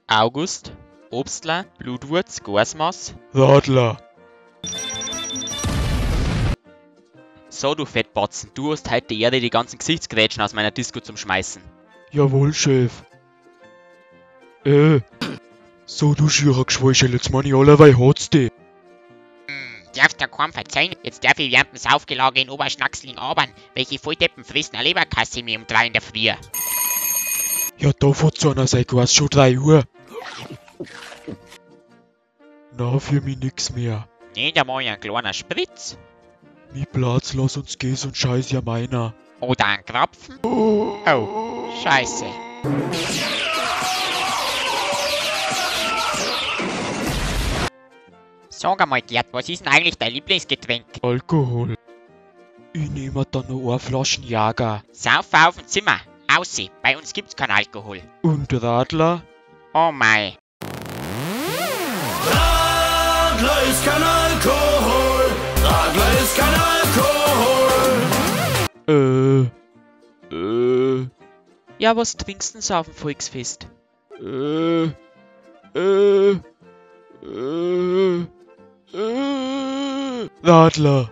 August, Obstler, Blutwurz, Gorsmaß. Radler. So, du Fettbatzen, du hast heute die Erde die ganzen Gesichtsgrätschen aus meiner Disco zum Schmeißen. Jawohl, Chef. So du schierer Geschwäuschel, jetzt meine ich allerweil hat's die. Darfst du kaum verzeihen, jetzt darf ich während dem Saufgelage in Oberschnacksling arbeiten, welche Volldeppen fressen eine Leberkasse mir um 3 in der Früh. Ja, da fährt so einer sein Gas schon 3 Uhr. Na, für mich nix mehr. Nee, da war ja ein kleiner Spritz. Mi Platz, lass uns gehen, sonst scheiß ja meiner. Oder ein Krapfen. Oh, scheiße. Sag einmal, Gerd, was ist denn eigentlich dein Lieblingsgetränk? Alkohol. Ich nehme dann noch eine Flaschen Jager. Saufen auf dem Zimmer. Aussie, bei uns gibt's keinen Alkohol. Und Radler? Oh mei. Radler ist kein Alkohol. Radler ist kein Alkohol. Ja, was trinkst denn so auf dem Volksfest? Radler.